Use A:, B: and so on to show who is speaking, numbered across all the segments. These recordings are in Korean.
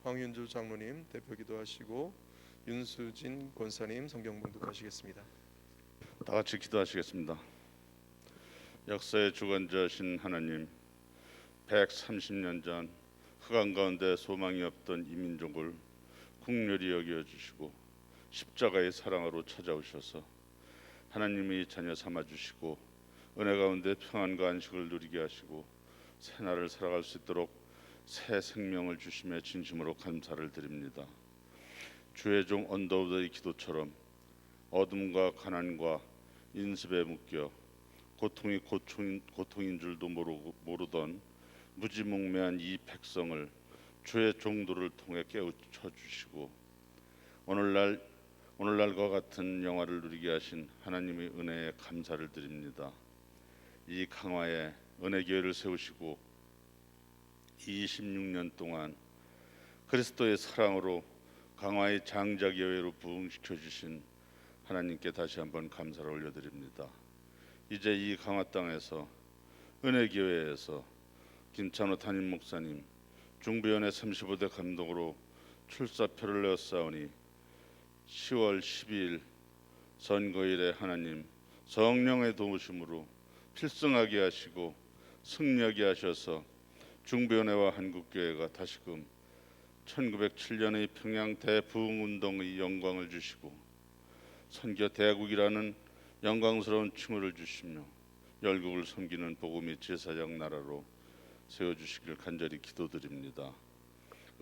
A: 황윤주 장로님 대표 기도하시고 윤수진 권사님 성경 봉독하시겠습니다.
B: 다 같이 기도하시겠습니다. 역사의 주관자신 하나님, 130년 전 흑암 가운데 소망이 없던 이 민족을 국률이 여겨주시고 십자가의 사랑으로 찾아오셔서 하나님이 자녀 삼아주시고 은혜 가운데 평안과 안식을 누리게 하시고 새날을 살아갈 수 있도록 새 생명을 주심에 진심으로 감사를 드립니다. 주의 종 언더우드의 기도처럼 어둠과 가난과 인습에 묶여 고통이 고통인 줄도 모르던 무지몽매한 이 백성을 주의 종도를 통해 깨우쳐 주시고 오늘날과 같은 영화를 누리게 하신 하나님의 은혜에 감사를 드립니다. 이 강화에 은혜교회를 세우시고 26년 동안 그리스도의 사랑으로 강화의 장자교회로 부흥시켜 주신 하나님께 다시 한번 감사를 올려드립니다. 이제 이 강화 땅에서 은혜교회에서 김찬호 담임 목사님 중부연회 35대 감독으로 출사표를 내었사오니 10월 12일 선거일에 하나님 성령의 도우심으로 필승하게 하시고 승리하게 하셔서 중부연회와 한국교회가 다시금 1907년의 평양 대부흥운동의 영광을 주시고 선교 대국이라는 영광스러운 칭호를 주시며 열국을 섬기는 복음의 제사장 나라로 세워주시길 간절히 기도드립니다.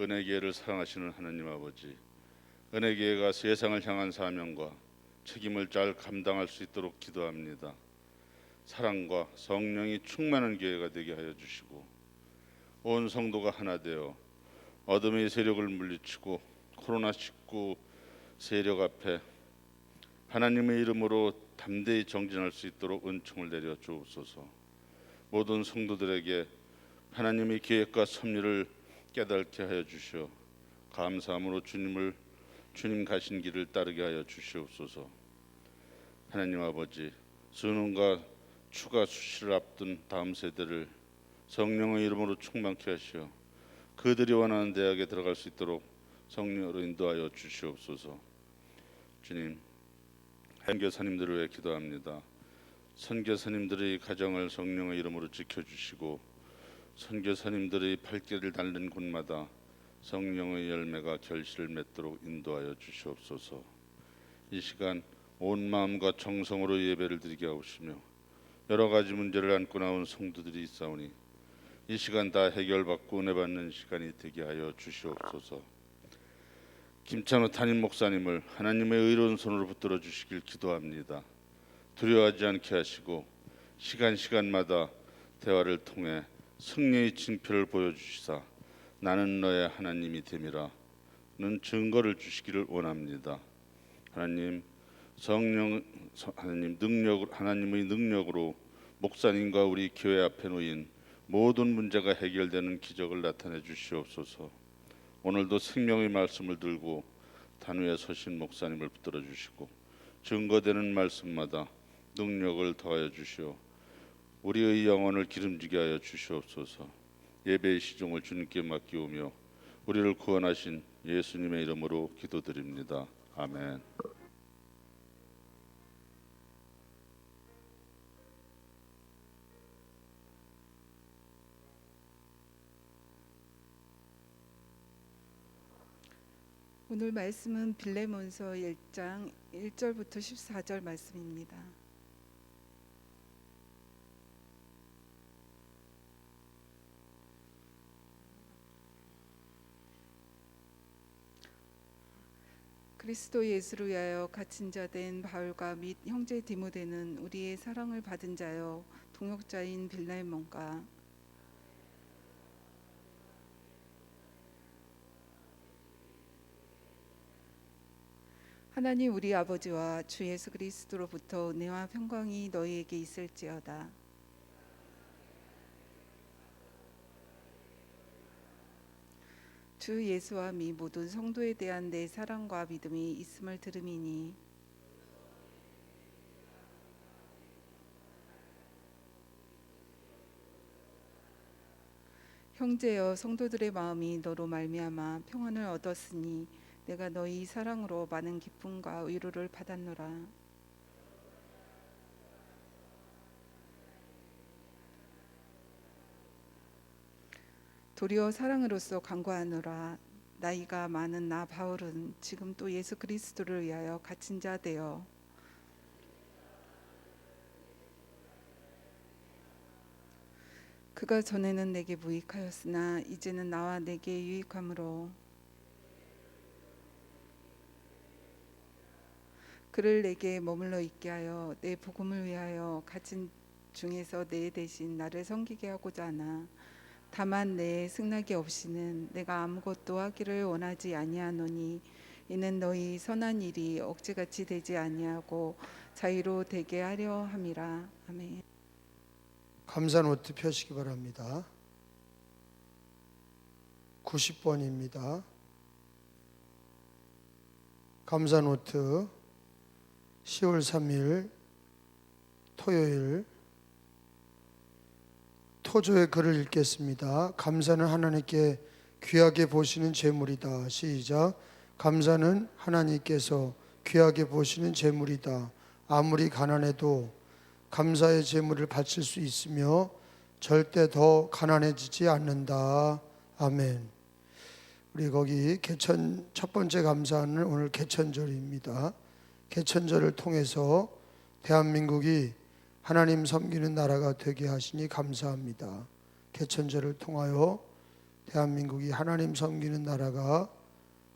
B: 은혜교회를 사랑하시는 하나님 아버지, 은혜교회가 세상을 향한 사명과 책임을 잘 감당할 수 있도록 기도합니다. 사랑과 성령이 충만한 교회가 되게 하여 주시고 온 성도가 하나 되어 어둠의 세력을 물리치고 코로나19 세력 앞에 하나님의 이름으로 담대히 정진할 수 있도록 은총을 내려 주옵소서. 모든 성도들에게 하나님의 계획과 섭리를 깨닫게 하여 주시어 감사함으로 주님 가신 길을 따르게 하여 주시옵소서. 하나님 아버지, 수능과 추가 수시를 앞둔 다음 세대를 성령의 이름으로 충만케 하시어 그들이 원하는 대학에 들어갈 수 있도록 성령으로 인도하여 주시옵소서. 주님, 선교사님들을 위해 기도합니다. 선교사님들의 가정을 성령의 이름으로 지켜주시고 선교사님들의 발길을 닳는 곳마다 성령의 열매가 결실을 맺도록 인도하여 주시옵소서. 이 시간 온 마음과 정성으로 예배를 드리게 하옵시며 여러 가지 문제를 안고 나온 성도들이 있사오니 이 시간 다 해결받고 은혜 받는 시간이 되게 하여 주시옵소서. 김찬호 담임 목사님을 하나님의 의로운 손으로 붙들어 주시길 기도합니다. 두려워하지 않게 하시고 시간마다 대화를 통해 승리의 징표를 보여주시사 나는 너의 하나님이 됨이라는 증거를 주시기를 원합니다. 하나님, 하나님의 능력으로 목사님과 우리 교회 앞에 놓인 모든 문제가 해결되는 기적을 나타내 주시옵소서. 오늘도 생명의 말씀을 들고 단위에 서신 목사님을 붙들어 주시고 증거되는 말씀마다 능력을 더하여 주시오 우리의 영혼을 기름지게 하여 주시옵소서. 예배의 시종을 주님께 맡기오며 우리를 구원하신 예수님의 이름으로 기도드립니다. 아멘.
C: 오늘 말씀은 빌레몬서 1장 1절부터 14절 말씀입니다. 그리스도 예수를 위하여 갇힌 자 된 바울과 및 형제 디모데는 우리의 사랑을 받은 자여 동역자인 빌레몬과 하나님 우리 아버지와 주 예수 그리스도로부터 은혜와 평강이 너희에게 있을지어다. 주 예수와 미 모든 성도에 대한 내 사랑과 믿음이 있음을 들음이니 형제여 성도들의 마음이 너로 말미암아 평안을 얻었으니 내가 너희 사랑으로 많은 기쁨과 위로를 받았노라. 도리어 사랑으로서 간구하노라. 나이가 많은 나 바울은 지금 또 예수 그리스도를 위하여 갇힌 자 되어 그가 전에는 내게 무익하였으나 이제는 나와 내게 유익함으로 그를 내게 머물러 있게 하여 내 복음을 위하여 갇힌 중에서 내 대신 나를 섬기게 하고자 하나 다만 내 승낙이 없이는 내가 아무것도 하기를 원하지 아니하노니 이는 너희 선한 일이 억지같이 되지 아니하고 자유로 되게 하려 함이라. 아멘.
D: 감사 노트 펴시기 바랍니다. 90번입니다. 감사 노트 10월 3일 토요일 토조의 글을 읽겠습니다. 감사는 하나님께 귀하게 보시는 제물이다. 시작. 감사는 하나님께서 귀하게 보시는 제물이다. 아무리 가난해도 감사의 제물을 바칠 수 있으며 절대 더 가난해지지 않는다. 아멘. 우리 거기 개천 첫 번째 감사는 오늘 개천절입니다. 개천절을 통해서 대한민국이 하나님 섬기는 나라가 되게 하시니 감사합니다. 개천절을 통하여 대한민국이 하나님 섬기는 나라가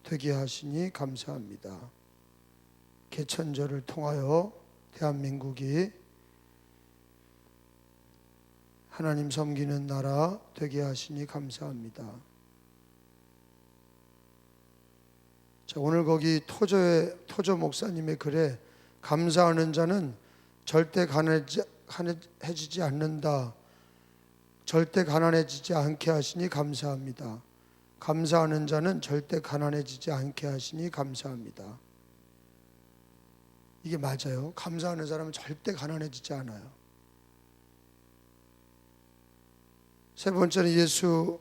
D: 되게 하시니 감사합니다. 개천절을 통하여 대한민국이 하나님 섬기는 나라 되게 하시니 감사합니다. 자, 오늘 거기 토조 목사님의 글에 감사하는 자는 절대 가난해지지 않는다. 절대 가난해지지 않게 하시니 감사합니다. 감사하는 자는 절대 가난해지지 않게 하시니 감사합니다. 이게 맞아요. 감사하는 사람은 절대 가난해지지 않아요. 세 번째는 예수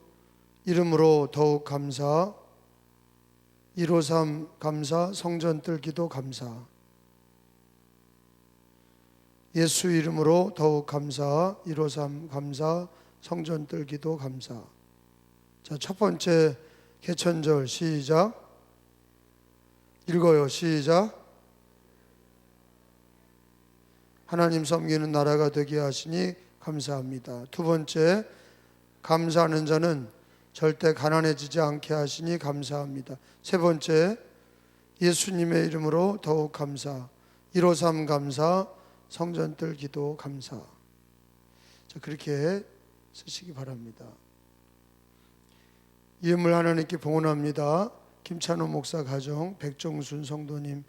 D: 이름으로 더욱 감사, 153 감사, 성전 뜰기도 감사. 예수 이름으로 더욱 감사, 153 감사, 성전 뜰기도 감사. 자, 첫 번째 개천절 시작. 읽어요. 시작. 하나님 섬기는 나라가 되게 하시니 감사합니다. 두 번째, 감사하는 자는 절대 가난해지지 않게 하시니 감사합니다. 세 번째, 예수님의 이름으로 더욱 감사, 153 감사, 성전 뜰기도 감사. 자, 그렇게 쓰시기 바랍니다. 이음을 하나님께 봉헌합니다. 김찬호 목사 가정, 백종순 성도님,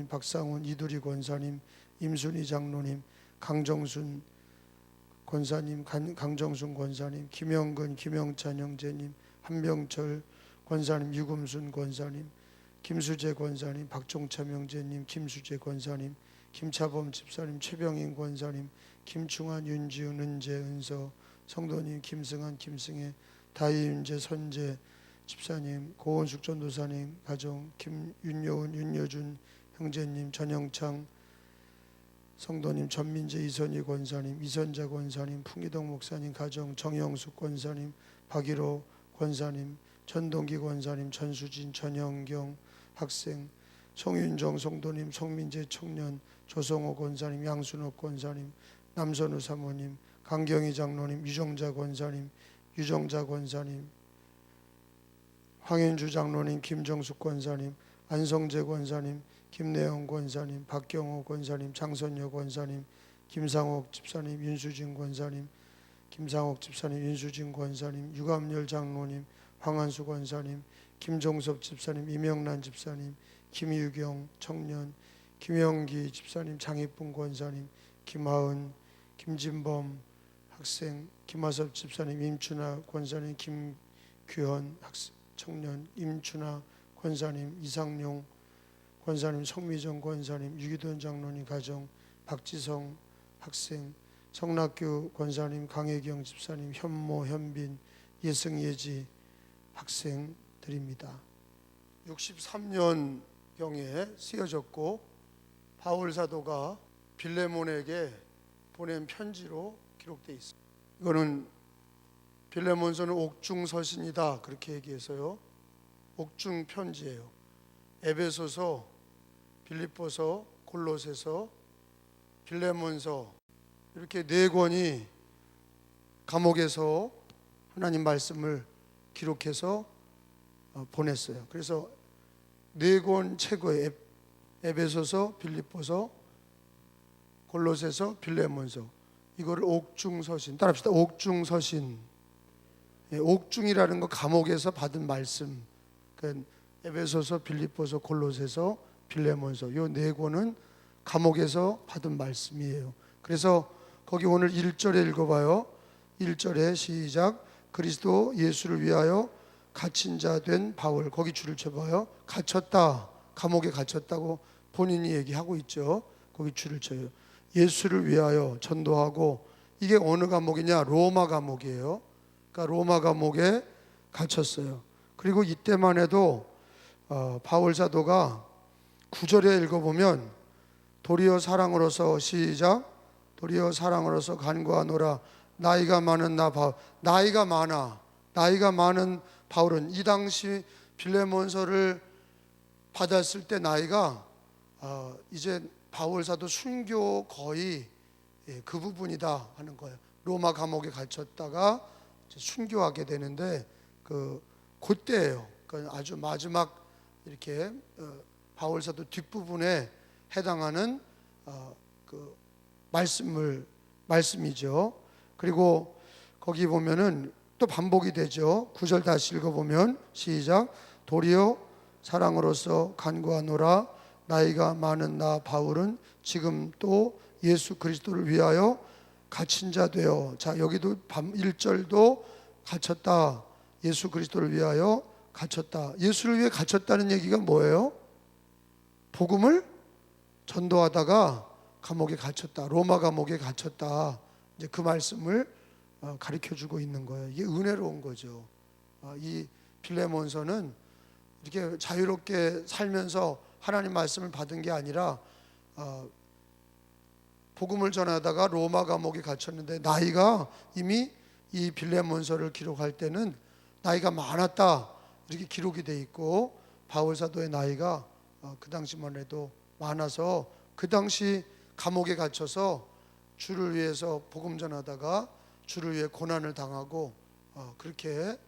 D: 박상훈 이두리 권사님, 임순희 장로님, 강정순 권사님, 강정순 권사님, 김영근, 김영찬 형제님, 한병철 권사님, 유금순 권사님, 김수재 권사님, 박종참 형제님, 김수재 권사님, 김차범 집사님, 최병인 권사님, 김충환, 윤지은, 은재, 은서 성도님, 김승환, 김승혜, 다희윤재, 선재 집사님, 고원숙 전도사님 가정, 윤여은, 윤여준 형제님, 전영창 성도님, 전민재, 이선희 권사님, 이선자 권사님, 풍기동 목사님 가정, 정영숙 권사님, 박일호 권사님, 전동기 권사님, 전수진, 전영경 학생, 송윤정 성도님, 송민재 청년, 조성호 권사님, 양순옥 권사님, 남선우 사모님, 강경희 장로님, 유정자 권사님, 유정자 권사님, 황현주 장로님, 김정숙 권사님, 안성재 권사님, 김내영 권사님, 박경호 권사님, 장선여 권사님, 김상옥 집사님, 윤수진 권사님, 김상옥 집사님, 윤수진 권사님, 유감열 장로님, 황한수 권사님, 김종섭 집사님, 이명란 집사님, 김유경 청년, 김영기 집사님, 장희풍 권사님, 김하은, 김진범 학생, 김하섭 집사님, 임춘하 권사님, 김규현 청년, 임춘하 권사님, 이상용 권사님, 성미정 권사님, 유기돈 장로님 가정, 박지성 학생, 성락규 권사님, 강혜경 집사님, 현모, 현빈, 예승, 예지 학생들입니다. 63년경에 쓰여졌고 바울 사도가 빌레몬에게 보낸 편지로 기록되어 있습니다. 이거는 빌레몬서는 옥중서신이다 그렇게 얘기해서요. 옥중 편지예요. 에베소서, 빌립보서, 골로새서, 빌레몬서 이렇게 네 권이 감옥에서 하나님 말씀을 기록해서 보냈어요. 그래서 네 권 책의 에베소서, 빌립보서, 골로새서, 빌레몬서 이거를 옥중서신 따라합시다. 옥중서신. 옥중이라는 거 감옥에서 받은 말씀. 그러니까 에베소서, 빌립보서, 골로새서, 빌레몬서 이 네 권은 감옥에서 받은 말씀이에요. 그래서 거기 오늘 1절에 읽어봐요. 1절에 시작. 그리스도 예수를 위하여 갇힌 자 된 바울. 거기 줄을 쳐봐요. 갇혔다. 감옥에 갇혔다고 본인이 얘기하고 있죠. 거기 줄을 쳐요. 예수를 위하여 전도하고 이게 어느 감옥이냐? 로마 감옥이에요. 그러니까 로마 감옥에 갇혔어요. 그리고 이때만 해도 바울 사도가 9절에 읽어보면 도리어 사랑으로서 시작. 도리어 사랑으로서 간구하노라. 나이가 많은 나 바울. 나이가 많은 바울은 이 당시 빌레몬서를 받았을 때 나이가 이제 바울 사도 순교 거의 그 부분이다 하는 거예요. 로마 감옥에 갇혔다가 순교하게 되는데 그때예요. 그러니까 아주 마지막 이렇게 바울 사도 뒷부분에 해당하는 그 말씀이죠. 그리고 거기 보면은 또 반복이 되죠. 9절 다시 읽어보면 시작. 도리어 사랑으로서 간구하노라. 나이가 많은 나 바울은 지금 또 예수 그리스도를 위하여 갇힌 자 되어. 자, 여기도 1절도 갇혔다. 예수 그리스도를 위하여 갇혔다. 예수를 위해 갇혔다는 얘기가 뭐예요? 복음을 전도하다가 감옥에 갇혔다. 로마 감옥에 갇혔다. 이제 그 말씀을 가르쳐 주고 있는 거예요. 이게 은혜로운 거죠. 이 빌레몬서는 이렇게 자유롭게 살면서 하나님 말씀을 받은 게 아니라 복음을 전하다가 로마 감옥에 갇혔는데 나이가 이미 이 빌레몬서를 기록할 때는 나이가 많았다 이렇게 기록이 돼 있고 바울 사도의 나이가 그 당시만 해도 많아서 그 당시 감옥에 갇혀서 주를 위해서 복음 전하다가 주를 위해 고난을 당하고 그렇게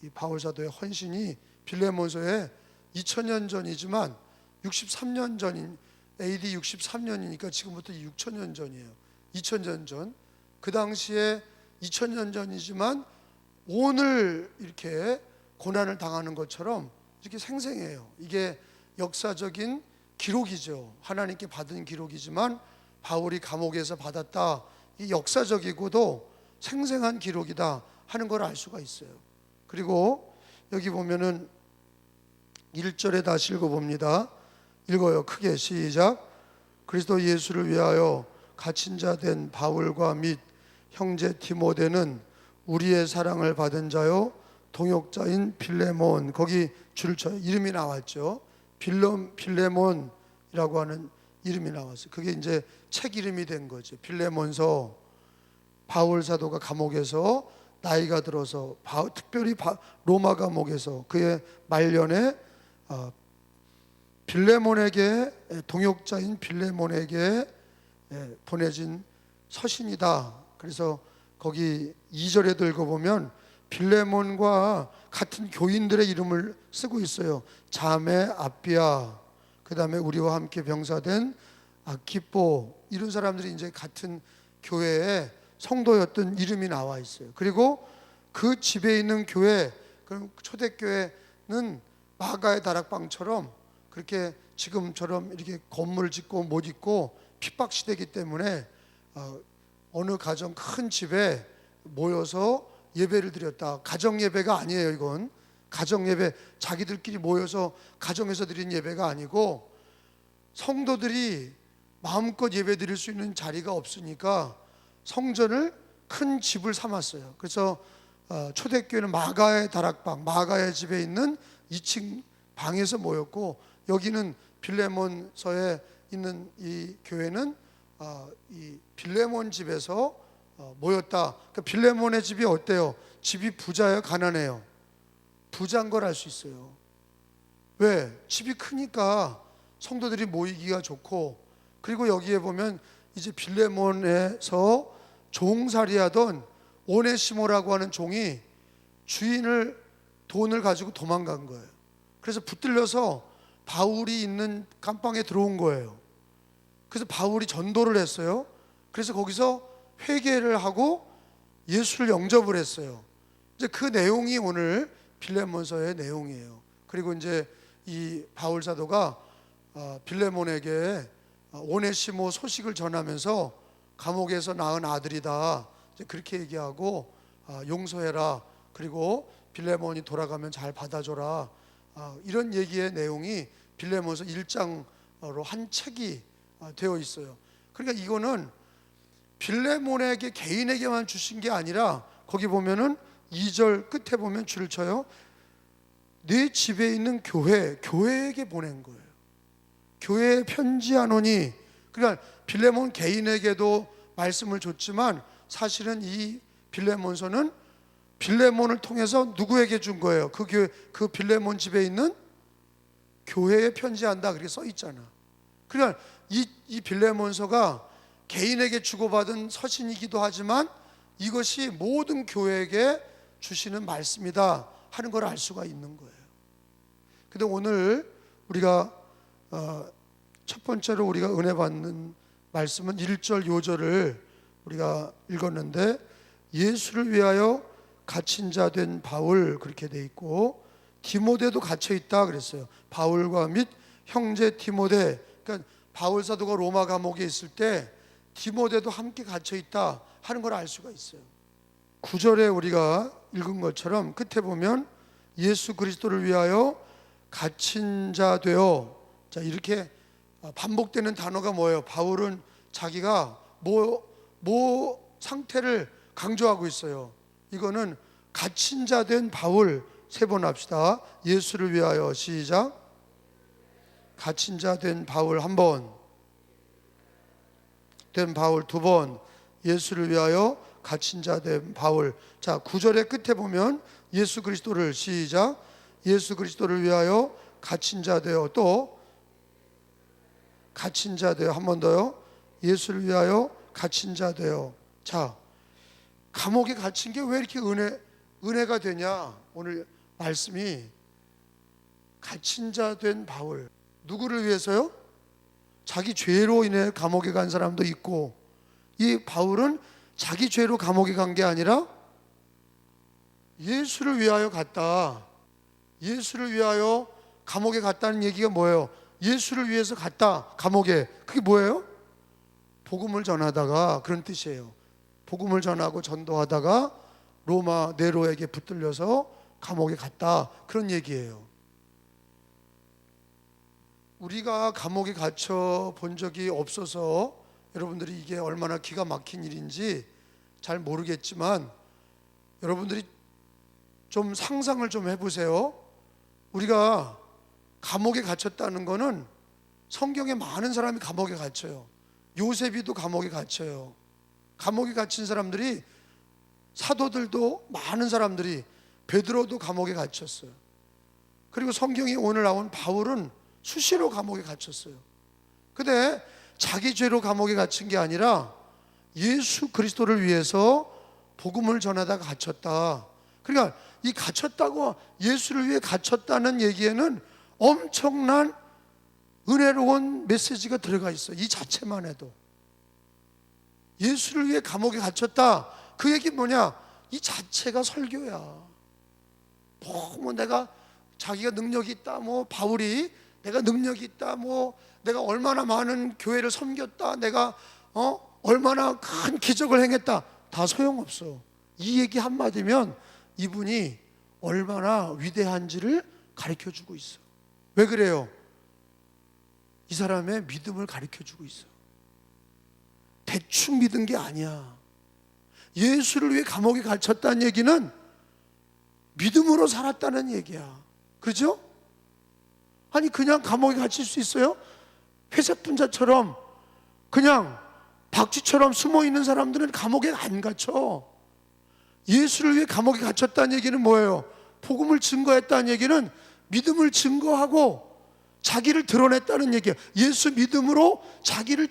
D: 이 바울 사도의 헌신이 빌레몬서에 2000년 전이지만 63년 전인 AD 63년이니까 지금부터 6000년 전이에요. 2000년 전. 그 당시에 2000년 전이지만 오늘 이렇게 고난을 당하는 것처럼 이렇게 생생해요. 이게 역사적인 기록이죠. 하나님께 받은 기록이지만 바울이 감옥에서 받았다. 이 역사적이고도 생생한 기록이다 하는 걸 알 수가 있어요. 그리고 여기 보면은 1절에 다시 읽어봅니다. 읽어요. 크게 시작. 그리스도 예수를 위하여 갇힌 자 된 바울과 및 형제 디모데는 우리의 사랑을 받은 자요 동역자인 빌레몬. 거기 줄을 쳐요. 이름이 나왔죠. 빌레몬이라고 하는 이름이 나왔어요. 그게 이제 책 이름이 된 거죠. 빌레몬서. 바울 사도가 감옥에서 나이가 들어서 특별히 로마 감옥에서 그의 말년에 빌레몬에게 동역자인 빌레몬에게 보내진 서신이다. 그래서 거기 2절에도 읽어보면 빌레몬과 같은 교인들의 이름을 쓰고 있어요. 자매 아비아, 그 다음에 우리와 함께 병사된 아키포, 이런 사람들이 이제 같은 교회에 성도였던 이름이 나와 있어요. 그리고 그 집에 있는 교회, 그럼 초대교회는 마가의 다락방처럼 그렇게 지금처럼 이렇게 건물 짓고 못 짓고 핍박 시대이기 때문에 어느 가정 큰 집에 모여서 예배를 드렸다. 가정 예배가 아니에요. 이건 가정 예배, 자기들끼리 모여서 가정에서 드린 예배가 아니고 성도들이 마음껏 예배 드릴 수 있는 자리가 없으니까 성전을 큰 집을 삼았어요. 그래서 초대교회는 마가의 다락방, 마가의 집에 있는 2층 방에서 모였고, 여기는 빌레몬서에 있는 이 교회는 이 빌레몬 집에서 모였다. 그러니까 빌레몬의 집이 어때요? 집이 부자예요, 가난해요? 부자인 걸 알 수 있어요. 왜? 집이 크니까 성도들이 모이기가 좋고, 그리고 여기에 보면 이제 빌레몬에서 종살이하던 오네시모라고 하는 종이 주인을 돈을 가지고 도망간 거예요. 그래서 붙들려서 바울이 있는 감방에 들어온 거예요. 그래서 바울이 전도를 했어요. 그래서 거기서 회개를 하고 예수를 영접을 했어요. 이제 그 내용이 오늘 빌레몬서의 내용이에요. 그리고 이제 이 바울 사도가 빌레몬에게 오네시모 소식을 전하면서 감옥에서 낳은 아들이다, 이제 그렇게 얘기하고 용서해라, 그리고 빌레몬이 돌아가면 잘 받아줘라, 이런 얘기의 내용이 빌레몬서 1장으로 한 책이 되어 있어요. 그러니까 이거는 빌레몬에게 개인에게만 주신 게 아니라, 거기 보면은 2절 끝에 보면 줄을 쳐요. 내 집에 있는 교회에게 보낸 거예요. 교회에 편지하노니. 그러니까 빌레몬 개인에게도 말씀을 줬지만 사실은 이 빌레몬서는 빌레몬을 통해서 누구에게 준 거예요? 그 빌레몬 집에 있는 교회에 편지한다, 그렇게 써 있잖아. 그러니까 이 빌레몬서가 개인에게 주고받은 서신이기도 하지만 이것이 모든 교회에게 주시는 말씀이다 하는 걸 알 수가 있는 거예요. 근데 오늘 우리가 첫 번째로 우리가 은혜 받는 말씀은 1절, 2절을 우리가 읽었는데, 예수를 위하여 갇힌 자 된 바울, 그렇게 돼 있고, 디모데도 갇혀 있다 그랬어요. 바울과 및 형제 디모데. 그러니까 바울 사도가 로마 감옥에 있을 때 디모데도 함께 갇혀 있다 하는 걸 알 수가 있어요. 9절에 우리가 읽은 것처럼 끝에 보면 예수 그리스도를 위하여 갇힌 자 되어, 자 이렇게 반복되는 단어가 뭐예요? 바울은 자기가 뭐 상태를 강조하고 있어요. 이거는 갇힌 자 된 바울, 세 번 합시다. 예수를 위하여, 시작. 갇힌 자 된 바울 한 번, 된 바울 두 번, 예수를 위하여 갇힌 자 된 바울. 자 9절의 끝에 보면 예수 그리스도를, 시작. 예수 그리스도를 위하여 갇힌 자 되어, 또 갇힌 자 되어, 한 번 더요. 예수를 위하여 갇힌 자 되어. 자, 감옥에 갇힌 게 왜 이렇게 은혜가 되냐? 오늘 말씀이 갇힌 자 된 바울, 누구를 위해서요? 자기 죄로 인해 감옥에 간 사람도 있고, 이 바울은 자기 죄로 감옥에 간 게 아니라 예수를 위하여 갔다. 예수를 위하여 감옥에 갔다는 얘기가 뭐예요? 예수를 위해서 갔다, 감옥에. 그게 뭐예요? 복음을 전하다가, 그런 뜻이에요. 복음을 전하고 전도하다가 로마 네로에게 붙들려서 감옥에 갔다, 그런 얘기예요. 우리가 감옥에 갇혀 본 적이 없어서 여러분들이 이게 얼마나 기가 막힌 일인지 잘 모르겠지만, 여러분들이 좀 상상을 좀 해보세요. 우리가 감옥에 갇혔다는 거는, 성경에 많은 사람이 감옥에 갇혀요. 요셉이도 감옥에 갇혀요. 감옥에 갇힌 사람들이, 사도들도 많은 사람들이, 베드로도 감옥에 갇혔어요. 그리고 성경이 오늘 나온 바울은 수시로 감옥에 갇혔어요. 근데 자기 죄로 감옥에 갇힌 게 아니라 예수 그리스도를 위해서 복음을 전하다가 갇혔다. 그러니까 이 갇혔다고, 예수를 위해 갇혔다는 얘기에는 엄청난 은혜로운 메시지가 들어가 있어요. 이 자체만 해도. 예수를 위해 감옥에 갇혔다, 그 얘기 뭐냐? 이 자체가 설교야. 뭐 내가, 자기가 능력이 있다, 뭐 바울이 내가 능력이 있다, 뭐 내가 얼마나 많은 교회를 섬겼다, 내가 얼마나 큰 기적을 행했다, 다 소용없어. 이 얘기 한마디면 이분이 얼마나 위대한지를 가르쳐주고 있어. 왜 그래요? 이 사람의 믿음을 가르쳐주고 있어. 대충 믿은 게 아니야. 예수를 위해 감옥에 갇혔다는 얘기는 믿음으로 살았다는 얘기야. 그죠? 아니 그냥 감옥에 갇힐 수 있어요? 회색 분자처럼 그냥 박쥐처럼 숨어 있는 사람들은 감옥에 안 갇혀. 예수를 위해 감옥에 갇혔다는 얘기는 뭐예요? 복음을 증거했다는 얘기는 믿음을 증거하고 자기를 드러냈다는 얘기예요. 예수 믿음으로 자기가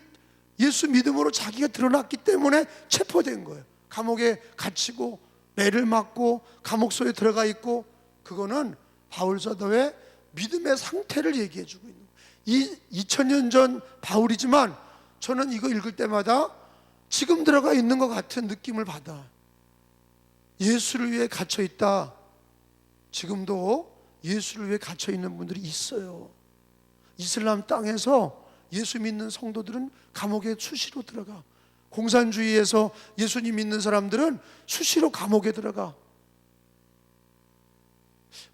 D: 드러났기 때문에 체포된 거예요. 감옥에 갇히고 매를 맞고 감옥소에 들어가 있고, 그거는 바울 사도의 믿음의 상태를 얘기해 주고 있는 거예요. 이 2000년 전 바울이지만 저는 이거 읽을 때마다 지금 들어가 있는 것 같은 느낌을 받아. 예수를 위해 갇혀 있다. 지금도 예수를 위해 갇혀 있는 분들이 있어요. 이슬람 땅에서 예수 믿는 성도들은 감옥에 수시로 들어가. 공산주의에서 예수님 믿는 사람들은 수시로 감옥에 들어가.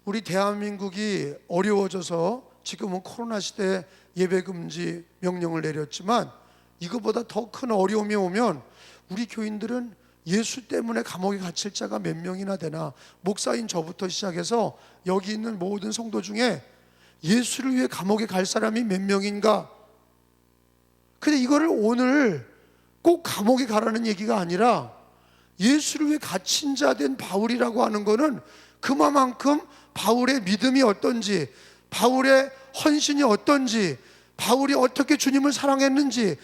D: 우리 대한민국이 어려워져서 지금은 코로나 시대에 예배 금지 명령을 내렸지만, 이거보다 더 큰 어려움이 오면 우리 교인들은 예수 때문에 감옥에 갇힐 자가 몇 명이나 되나. 목사인 저부터 시작해서 여기 있는 모든 성도 중에 예수를 위해 감옥에 갈 사람이 몇 명인가. 근데 이거를 오늘 꼭 감옥에 가라는 얘기가 아니라, 예수를 위해 갇힌 자 된 바울이라고 하는 거는 그만큼 바울의 믿음이 어떤지, 바울의 헌신이 어떤지, 바울이 어떻게 주님을 사랑했는지,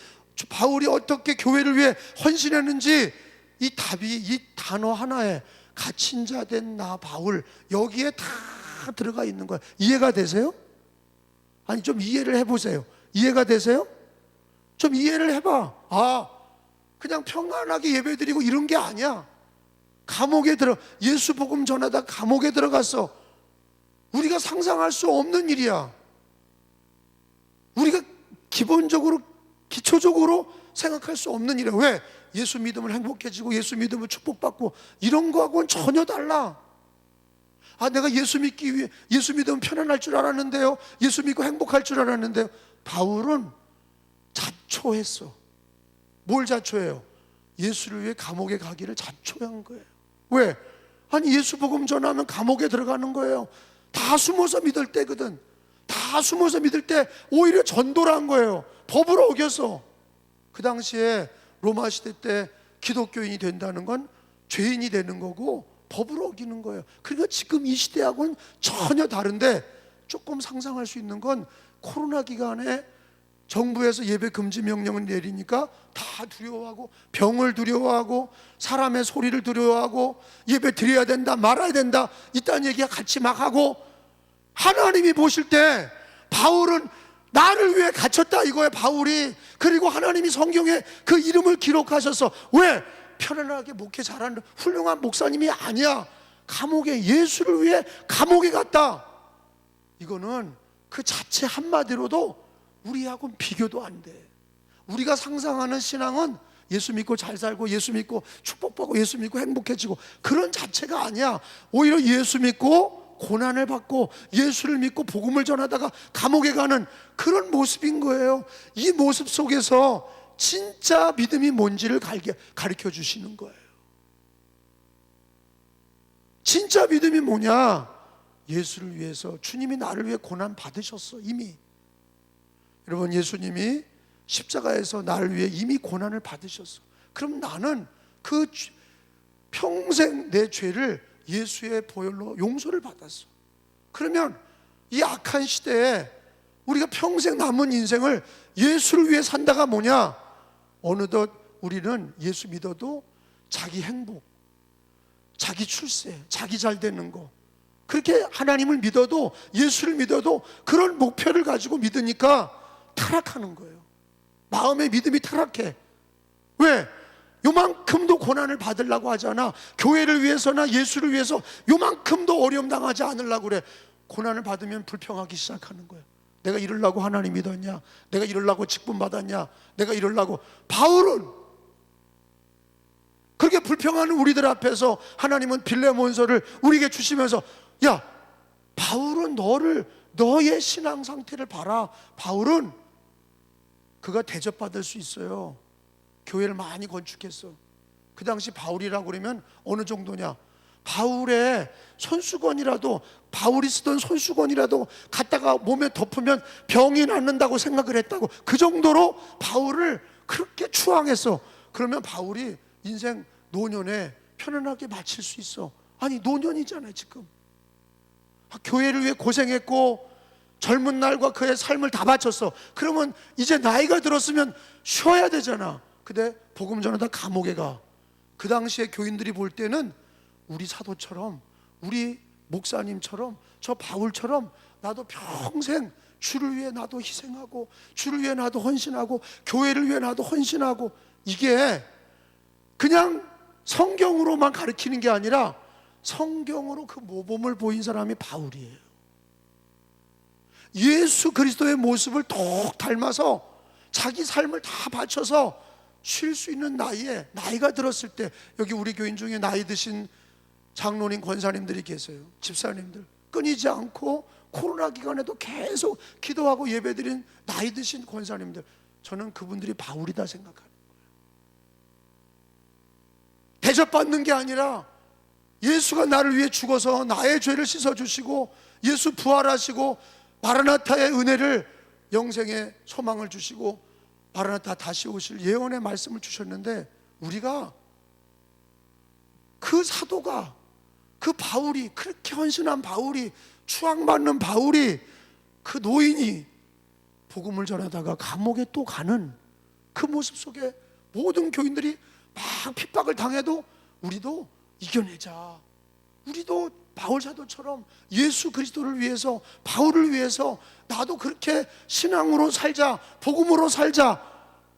D: 바울이 어떻게 교회를 위해 헌신했는지, 이 답이 이 단어 하나에 갇힌 자 된 나 바울, 여기에 다 들어가 있는 거예요. 이해가 되세요? 아니 좀 이해를 해보세요. 이해가 되세요? 좀 이해를 해봐. 아, 그냥 평안하게 예배드리고 이런 게 아니야. 감옥에 예수 복음 전하다 감옥에 들어갔어. 우리가 상상할 수 없는 일이야. 우리가 기초적으로 생각할 수 없는 일이야. 왜? 예수 믿으면 행복해지고 예수 믿으면 축복받고 이런 거하고는 전혀 달라. 아, 내가 예수 믿으면 편안할 줄 알았는데요, 예수 믿고 행복할 줄 알았는데요. 바울은 자초했어. 뭘 자초해요? 예수를 위해 감옥에 가기를 자초한 거예요. 왜? 아니 예수 복음 전하면 감옥에 들어가는 거예요. 다 숨어서 믿을 때거든. 다 숨어서 믿을 때 오히려 전도를 한 거예요. 법을 어겨서. 그 당시에 로마 시대 때 기독교인이 된다는 건 죄인이 되는 거고 법을 어기는 거예요. 그러니까 지금 이 시대하고는 전혀 다른데, 조금 상상할 수 있는 건 코로나 기간에 정부에서 예배 금지 명령을 내리니까 다 두려워하고, 병을 두려워하고, 사람의 소리를 두려워하고, 예배 드려야 된다 말아야 된다 이딴 얘기가 같이 막 하고, 하나님이 보실 때 바울은 나를 위해 갇혔다 이거예요. 바울이. 그리고 하나님이 성경에 그 이름을 기록하셔서, 왜? 편안하게 목회 잘하는 훌륭한 목사님이 아니야. 감옥에, 예수를 위해 감옥에 갔다. 이거는 그 자체 한마디로도 우리하고는 비교도 안 돼. 우리가 상상하는 신앙은 예수 믿고 잘 살고, 예수 믿고 축복받고, 예수 믿고 행복해지고 그런 자체가 아니야. 오히려 예수 믿고 고난을 받고, 예수를 믿고 복음을 전하다가 감옥에 가는 그런 모습인 거예요. 이 모습 속에서 진짜 믿음이 뭔지를 가르쳐 주시는 거예요. 진짜 믿음이 뭐냐? 예수를 위해서, 주님이 나를 위해 고난 받으셨어 이미. 여러분, 예수님이 십자가에서 나를 위해 이미 고난을 받으셨어. 그럼 나는 그 평생 내 죄를 예수의 보혈로 용서를 받았어. 그러면 이 악한 시대에 우리가 평생 남은 인생을 예수를 위해 산다가 뭐냐? 어느덧 우리는 예수 믿어도 자기 행복, 자기 출세, 자기 잘 되는 거, 그렇게 하나님을 믿어도, 예수를 믿어도 그런 목표를 가지고 믿으니까 타락하는 거예요. 마음의 믿음이 타락해. 왜? 요만큼도 고난을 받으려고 하잖아. 교회를 위해서나 예수를 위해서 요만큼도 어려움 당하지 않으려고 그래. 고난을 받으면 불평하기 시작하는 거예요. 내가 이러려고 하나님 믿었냐? 내가 이러려고 직분 받았냐? 내가 이러려고. 바울은 그렇게 불평하는 우리들 앞에서 하나님은 빌레몬서를 우리에게 주시면서, 야, 바울은 너의 신앙 상태를 봐라. 바울은 그가 대접받을 수 있어요. 교회를 많이 건축했어. 그 당시 바울이라고 그러면 어느 정도냐? 바울의 손수건이라도, 바울이 쓰던 손수건이라도 갖다가 몸에 덮으면 병이 낫는다고 생각을 했다고. 그 정도로 바울을 그렇게 추앙했어. 그러면 바울이 인생 노년에 편안하게 마칠 수 있어. 아니, 노년이잖아요 지금. 교회를 위해 고생했고 젊은 날과 그의 삶을 다 바쳤어. 그러면 이제 나이가 들었으면 쉬어야 되잖아. 근데 복음 전하다 감옥에 가. 그 당시에 교인들이 볼 때는 우리 사도처럼, 우리 목사님처럼, 저 바울처럼 나도 평생 주를 위해 나도 희생하고, 주를 위해 나도 헌신하고, 교회를 위해 나도 헌신하고, 이게 그냥 성경으로만 가르치는 게 아니라 성경으로 그 모범을 보인 사람이 바울이에요. 예수 그리스도의 모습을 더욱 닮아서 자기 삶을 다 바쳐서 쉴 수 있는 나이에, 나이가 들었을 때, 여기 우리 교인 중에 나이 드신 장로님, 권사님들이 계세요. 집사님들 끊이지 않고 코로나 기간에도 계속 기도하고 예배드린 나이 드신 권사님들, 저는 그분들이 바울이다 생각하는 거예요. 대접받는 게 아니라 예수가 나를 위해 죽어서 나의 죄를 씻어주시고, 예수 부활하시고 마라나타의 은혜를, 영생의 소망을 주시고 마라나타 다시 오실 예언의 말씀을 주셨는데, 우리가 그 사도가, 그 바울이, 그렇게 헌신한 바울이, 추앙받는 바울이, 그 노인이 복음을 전하다가 감옥에 또 가는 그 모습 속에 모든 교인들이 막 핍박을 당해도 우리도 이겨내자. 우리도 바울 사도처럼 예수 그리스도를 위해서, 바울을 위해서 나도 그렇게 신앙으로 살자, 복음으로 살자.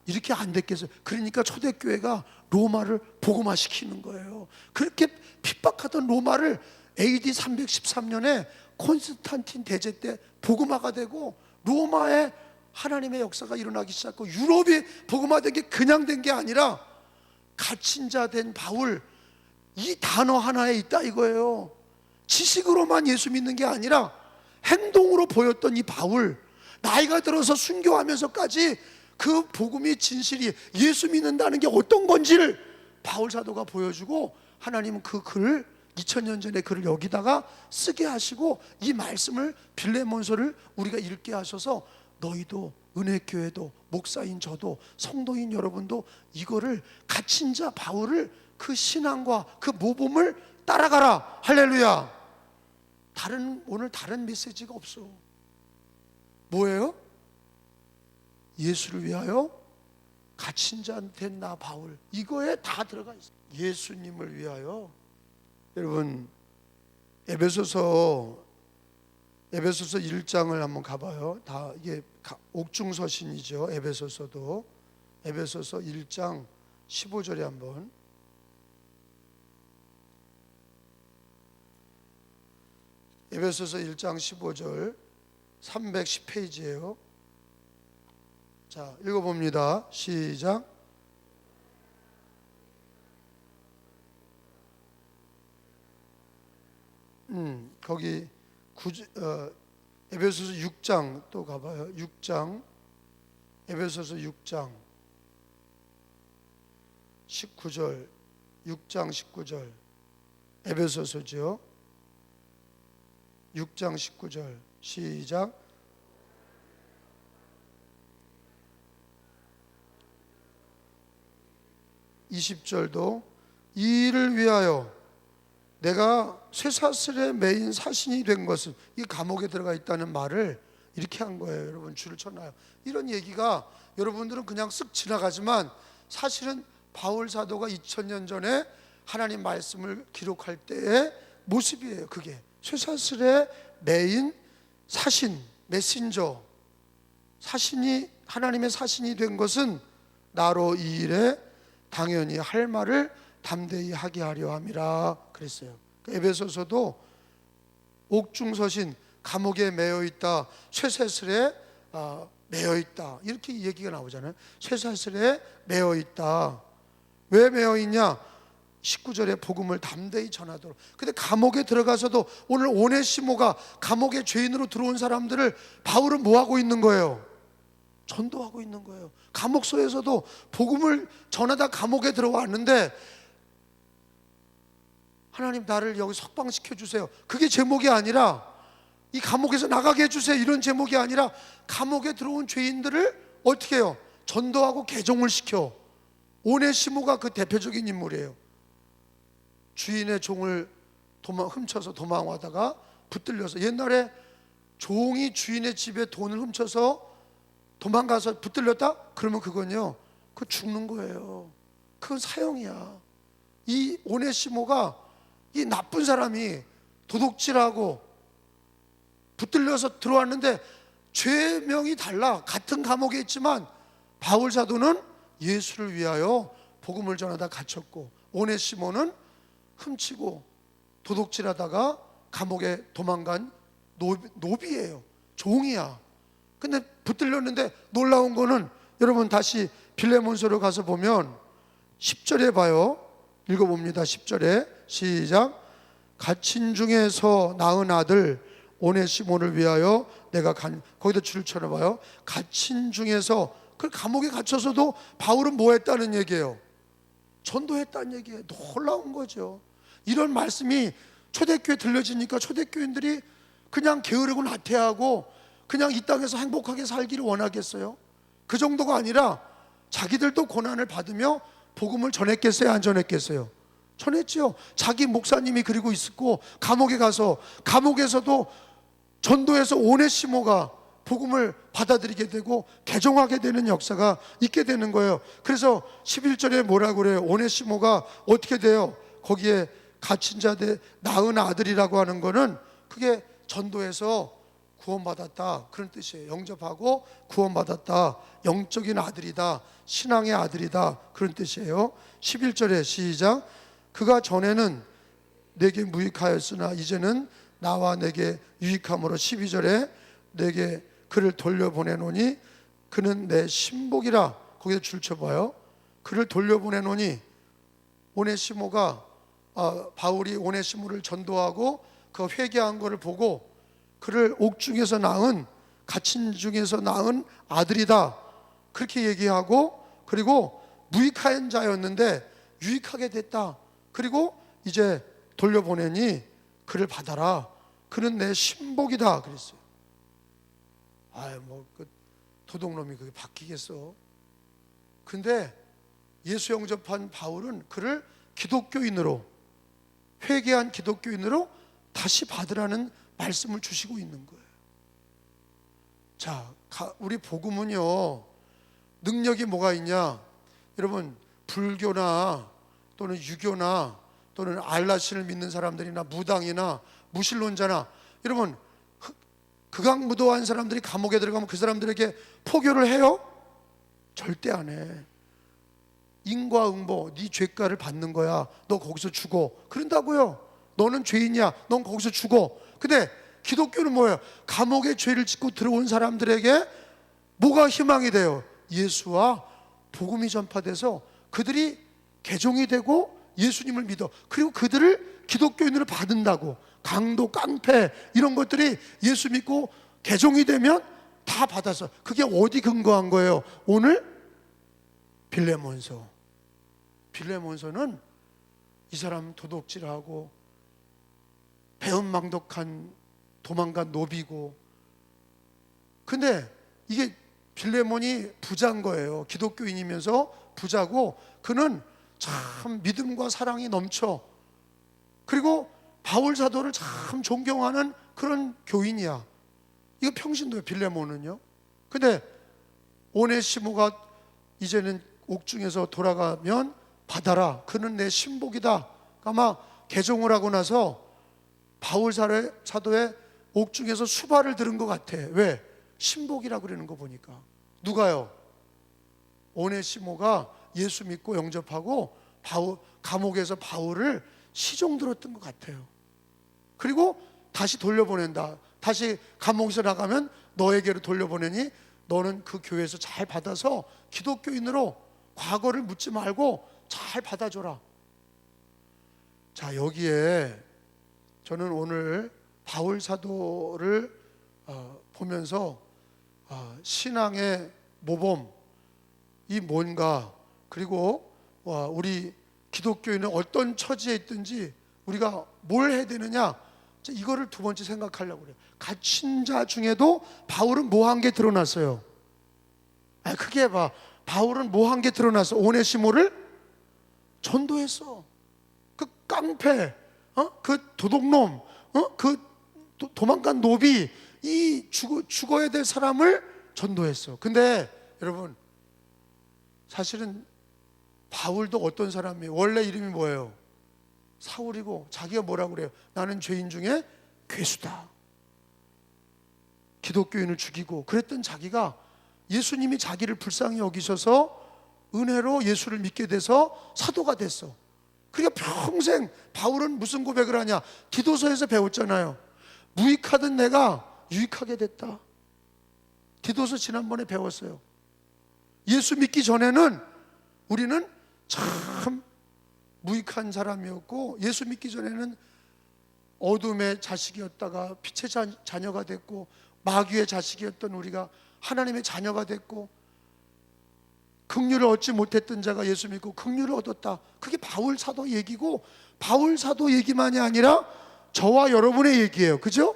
D: 이렇게 안 됐겠어요. 그러니까 초대교회가 로마를 복음화시키는 거예요. 그렇게 핍박하던 로마를 AD 313년에 콘스탄틴 대제 때 복음화가 되고, 로마에 하나님의 역사가 일어나기 시작하고, 유럽이 복음화된 게 그냥 된 게 아니라 갇힌 자 된 바울, 이 단어 하나에 있다 이거예요. 지식으로만 예수 믿는 게 아니라 행동으로 보였던 이 바울, 나이가 들어서 순교하면서까지 그 복음이 진실이, 예수 믿는다는 게 어떤 건지를 바울 사도가 보여주고, 하나님은 그 글을 2000년 전에 글을 여기다가 쓰게 하시고, 이 말씀을 빌레몬서를 우리가 읽게 하셔서, 너희도, 은혜교회도, 목사인 저도, 성도인 여러분도 이거를, 갇힌 자 바울을, 그 신앙과 그 모범을 따라가라. 할렐루야. 오늘 다른 메시지가 없어. 뭐예요? 예수를 위하여 갇힌 자 된 나 바울, 이거에 다 들어가 있어요. 예수님을 위하여. 여러분, 에베소서 1장을 한번 가봐요. 다 이게 옥중서신이죠. 에베소서도. 에베소서 1장 15절에 한번. 에베소서 1장 15절 310페이지예요. 자, 읽어봅니다. 시작. 거기 에베소서 6장 또 가봐요. 6장, 에베소서 6장 19절, 6장 19절, 에베소서죠. 6장 19절 시작. (20절도) 이 일을 위하여 내가 쇠사슬에 매인 사신이 된 것은, 이 감옥에 들어가 있다는 말을 이렇게 한 거예요. 여러분, 줄을 쳐놔요. 이런 얘기가 여러분들은 그냥 쓱 지나가지만, 사실은 바울 사도가 2000년 전에 하나님 말씀을 기록할 때의 모습이에요. 그게 쇠사슬에 매인 사신, 메신저, 사신이, 하나님의 사신이 된 것은 나로 이 일에 당연히 할 말을 담대히 하게 하려 함이라 그랬어요. 에베소서도 옥중서신, 감옥에 매여 있다, 쇠사슬에 매여 있다, 이렇게 얘기가 나오잖아요. 쇠사슬에 매여 있다. 왜 매여 있냐? 19절에 복음을 담대히 전하도록. 근데 감옥에 들어가서도, 오늘 오네시모가 감옥에 죄인으로 들어온 사람들을 바울은 뭐 하고 있는 거예요? 전도하고 있는 거예요. 감옥소에서도 복음을 전하다 감옥에 들어왔는데, 하나님 나를 여기 석방시켜 주세요. 그게 제목이 아니라 이 감옥에서 나가게 해주세요. 이런 제목이 아니라 감옥에 들어온 죄인들을 어떻게 해요? 전도하고 개종을 시켜. 오네시모가 그 대표적인 인물이에요. 주인의 종을 훔쳐서 도망하다가 붙들려서, 옛날에 종이 주인의 집에 돈을 훔쳐서 도망가서 붙들렸다? 그러면 그건요, 그거 죽는 거예요. 그건 사형이야. 이 오네시모가, 이 나쁜 사람이 도둑질하고 붙들려서 들어왔는데 죄명이 달라. 같은 감옥에 있지만 바울 사도는 예수를 위하여 복음을 전하다 갇혔고, 오네시모는 훔치고 도둑질하다가 감옥에 도망간 노비예요. 종이야. 근데 붙들렸는데 놀라운 거는, 여러분 다시 빌레몬서로 가서 보면 10절에 봐요. 읽어봅니다. 10절에 시작. 갇힌 중에서 낳은 아들 오네시모를 위하여 내가 거기다 줄을 쳐놔봐요. 갇힌 중에서, 그 감옥에 갇혀서도 바울은 뭐 했다는 얘기예요? 전도했다는 얘기예요. 놀라운 거죠. 이런 말씀이 초대교회에 들려지니까 초대교인들이 그냥 게으르고 나태하고 그냥 이 땅에서 행복하게 살기를 원하겠어요? 그 정도가 아니라 자기들도 고난을 받으며 복음을 전했겠어요? 안 전했겠어요? 전했지요. 자기 목사님이 그리고 있었고, 감옥에 가서, 감옥에서도 전도해서 오네시모가 복음을 받아들이게 되고 개종하게 되는 역사가 있게 되는 거예요. 그래서 11절에 뭐라고 그래요? 오네시모가 어떻게 돼요? 거기에 갇힌 자들 낳은 아들이라고 하는 거는 그게 전도해서 구원받았다, 그런 뜻이에요. 영접하고 구원받았다, 영적인 아들이다, 신앙의 아들이다, 그런 뜻이에요. 11절에 시작. 그가 전에는 내게 무익하였으나 이제는 나와 내게 유익함으로, 12절에 내게 그를 돌려보내노니 그는 내 신복이라. 거기다 줄 쳐봐요. 그를 돌려보내노니, 오네시모가 바울이 오네시모를 전도하고 그 회개한 것을 보고 그를 옥중에서 낳은, 갇힌 중에서 낳은 아들이다, 그렇게 얘기하고, 그리고 무익한 자였는데 유익하게 됐다, 그리고 이제 돌려보내니 그를 받아라, 그는 내 신복이다 그랬어요. 그 도둑놈이 그게 바뀌겠어? 근데 예수 영접한 바울은 그를 기독교인으로, 회개한 기독교인으로 다시 받으라는 말씀을 주시고 있는 거예요. 자, 우리 복음은요, 능력이 뭐가 있냐? 여러분, 불교나 또는 유교나 또는 알라신을 믿는 사람들이나 무당이나 무신론자나, 여러분 극악무도한 사람들이 감옥에 들어가면 그 사람들에게 포교를 해요? 절대 안 해. 인과응보, 네 죄가를 받는 거야, 너 거기서 죽어, 그런다고요. 너는 죄인이야, 넌 거기서 죽어. 근데 기독교는 뭐예요? 감옥에 죄를 짓고 들어온 사람들에게 뭐가 희망이 돼요? 예수와 복음이 전파돼서 그들이 개종이 되고 예수님을 믿어. 그리고 그들을 기독교인으로 받는다고. 강도, 깡패 이런 것들이 예수 믿고 개종이 되면 다 받아서. 그게 어디 근거한 거예요? 오늘 빌레몬서. 빌레몬서는 이 사람 도둑질하고 배은망덕한 도망간 노비고, 근데 이게 빌레몬이 부자인 거예요. 기독교인이면서 부자고, 그는 참 믿음과 사랑이 넘쳐. 그리고 바울 사도를 참 존경하는 그런 교인이야. 이거 평신도예요, 빌레몬은요. 근데 오네시모가 이제는 옥중에서 돌아가면 받아라, 그는 내 신복이다. 아마 개종을 하고 나서 바울 사도의 옥중에서 수발을 들은 것 같아. 왜? 신복이라고 그러는 거 보니까. 누가요? 오네시모가 예수 믿고 영접하고 감옥에서 바울을 시종 들었던 것 같아요. 그리고 다시 돌려보낸다. 다시 감옥에서 나가면 너에게로 돌려보내니 너는 그 교회에서 잘 받아서 기독교인으로 과거를 묻지 말고 잘 받아줘라. 자, 여기에 저는 오늘 바울 사도를 보면서 신앙의 모범이 뭔가, 그리고 우리 기독교인은 어떤 처지에 있든지 우리가 뭘 해야 되느냐? 이거를 두 번째 생각하려고 그래요. 갇힌 자 중에도 바울은 뭐 한 게 드러났어요? 크게 봐. 바울은 뭐 한 게 드러났어? 오네시모를 전도했어. 그 깡패, 그 도둑놈, 그 도망간 노비, 이 죽어야 될 사람을 전도했어. 근데 여러분, 사실은 바울도 어떤 사람이에요? 원래 이름이 뭐예요? 사울이고, 자기가 뭐라고 그래요? 나는 죄인 중에 괴수다. 기독교인을 죽이고 그랬던 자기가 예수님이 자기를 불쌍히 여기셔서 은혜로 예수를 믿게 돼서 사도가 됐어. 그러니까 평생 바울은 무슨 고백을 하냐? 디도서에서 배웠잖아요. 무익하던 내가 유익하게 됐다. 디도서 지난번에 배웠어요. 예수 믿기 전에는 우리는 참 무익한 사람이었고, 예수 믿기 전에는 어둠의 자식이었다가 빛의 자녀가 됐고, 마귀의 자식이었던 우리가 하나님의 자녀가 됐고, 긍휼을 얻지 못했던 자가 예수 믿고 긍휼을 얻었다. 그게 바울 사도 얘기고, 바울 사도 얘기만이 아니라 저와 여러분의 얘기예요. 그죠?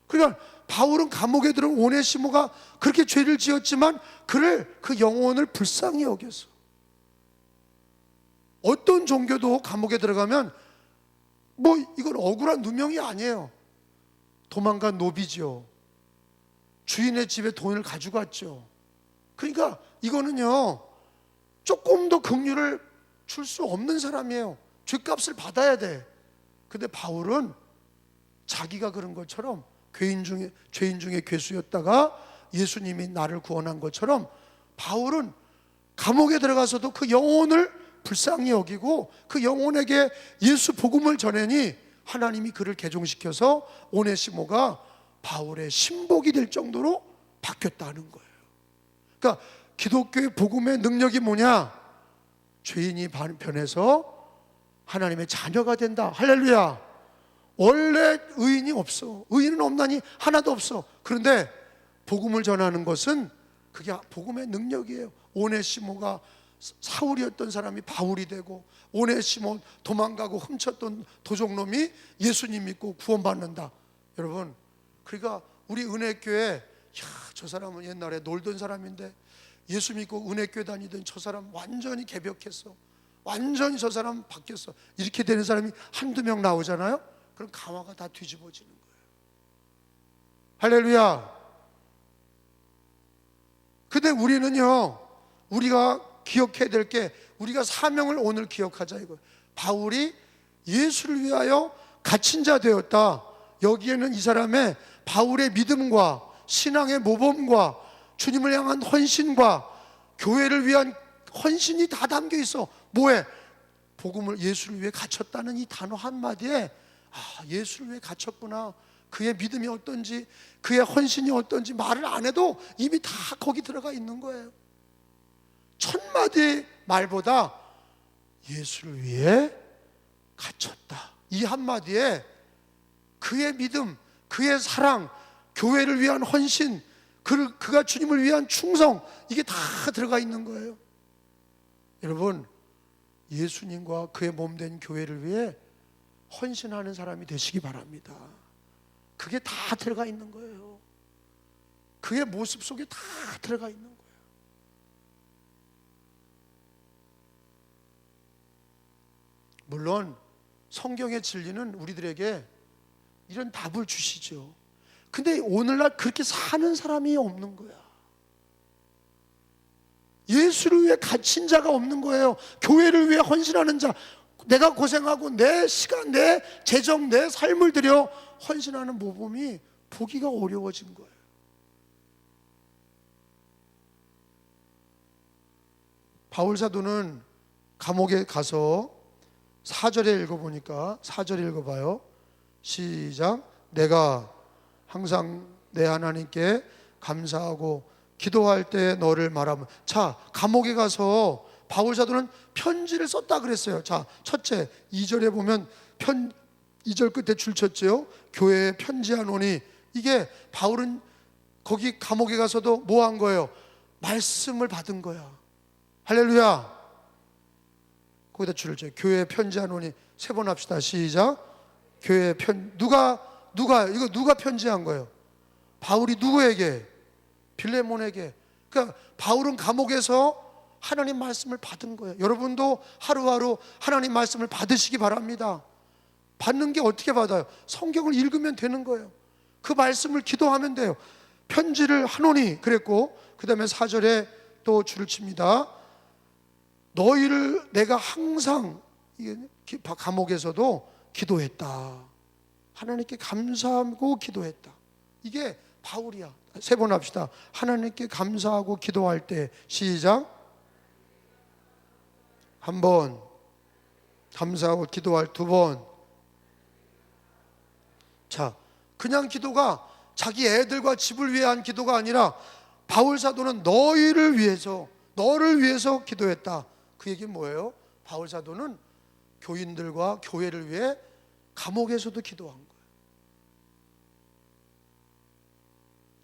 D: 그러니까 바울은 감옥에 들어온 오네시모가 그렇게 죄를 지었지만 그를, 그 영혼을 불쌍히 여겼어. 어떤 종교도 감옥에 들어가면 뭐 이건 억울한 누명이 아니에요. 도망간 노비죠. 주인의 집에 돈을 가져갔죠. 그러니까 이거는요, 조금 더 긍휼을 줄 수 없는 사람이에요. 죄값을 받아야 돼. 근데 바울은 자기가 그런 것처럼 죄인 중에 괴수였다가 예수님이 나를 구원한 것처럼 바울은 감옥에 들어가서도 그 영혼을 불쌍히 여기고 그 영혼에게 예수 복음을 전하니 하나님이 그를 개종시켜서 오네시모가 바울의 신복이 될 정도로 바뀌었다는 거예요. 그러니까 기독교의 복음의 능력이 뭐냐? 죄인이 변해서 하나님의 자녀가 된다. 할렐루야. 원래 의인이 없어. 의인은 없나니 하나도 없어. 그런데 복음을 전하는 것은 그게 복음의 능력이에요. 오네시모가 사울이었던 사람이 바울이 되고, 오네시모 도망가고 훔쳤던 도적놈이 예수님 믿고 구원받는다. 여러분, 그러니까 우리 은혜교회, 저 사람은 옛날에 놀던 사람인데 예수 믿고 은혜교회 다니던 저 사람 완전히 개벽했어. 완전히 저 사람 바뀌었어. 이렇게 되는 사람이 한두 명 나오잖아요. 그럼 강화가 다 뒤집어지는 거예요. 할렐루야. 근데 우리는요, 우리가 기억해야 될 게, 우리가 사명을 오늘 기억하자 이거예요. 바울이 예수를 위하여 갇힌 자 되었다. 여기에는 이 사람의 바울의 믿음과 신앙의 모범과 주님을 향한 헌신과 교회를 위한 헌신이 다 담겨 있어. 뭐에? 복음을, 예수를 위해 갇혔다는 이 단어 한마디에 예수를 위해 갇혔구나, 그의 믿음이 어떤지, 그의 헌신이 어떤지 말을 안 해도 이미 다 거기 들어가 있는 거예요. 천마디 말보다 예수를 위해 갇혔다, 이 한마디에 그의 믿음, 그의 사랑, 교회를 위한 헌신, 그가 주님을 위한 충성, 이게 다 들어가 있는 거예요. 여러분, 예수님과 그의 몸된 교회를 위해 헌신하는 사람이 되시기 바랍니다. 그게 다 들어가 있는 거예요. 그의 모습 속에 다 들어가 있는 거예요. 물론 성경의 진리는 우리들에게 이런 답을 주시죠. 근데 오늘날 그렇게 사는 사람이 없는 거야. 예수를 위해 갇힌 자가 없는 거예요. 교회를 위해 헌신하는 자, 내가 고생하고 내 시간, 내 재정, 내 삶을 들여 헌신하는 모범이 보기가 어려워진 거예요. 바울 사도는 감옥에 가서 4절에 읽어보니까, 4절 읽어봐요. 시작. 내가 항상 내 하나님께 감사하고 기도할 때 너를 말하면. 자, 감옥에 가서 바울 사도는 편지를 썼다 그랬어요. 자, 첫째 2절에 보면 2절 끝에 줄쳤죠. 교회에 편지하노니. 이게 바울은 거기 감옥에 가서도 뭐 한 거예요? 말씀을 받은 거야. 할렐루야. 거기다 줄을 쳐요. 교회에 편지하노니. 세 번 합시다. 시작. 교회에 누가 이거 누가 편지한 거예요? 바울이 누구에게? 빌레몬에게. 그러니까 바울은 감옥에서 하나님 말씀을 받은 거예요. 여러분도 하루하루 하나님 말씀을 받으시기 바랍니다. 받는 게 어떻게 받아요? 성경을 읽으면 되는 거예요. 그 말씀을 기도하면 돼요. 편지를 하노니 그랬고, 그 다음에 4절에 또 줄을 칩니다. 너희를 내가 항상 감옥에서도 기도했다. 하나님께 감사하고 기도했다. 이게 바울이야. 세 번 합시다. 하나님께 감사하고 기도할 때. 시작. 한 번, 감사하고 기도할 두 번. 자, 그냥 기도가 자기 애들과 집을 위한 기도가 아니라 바울 사도는 너희를 위해서, 너를 위해서 기도했다. 그 얘기는 뭐예요? 바울 사도는 교인들과 교회를 위해 감옥에서도 기도한 거예요.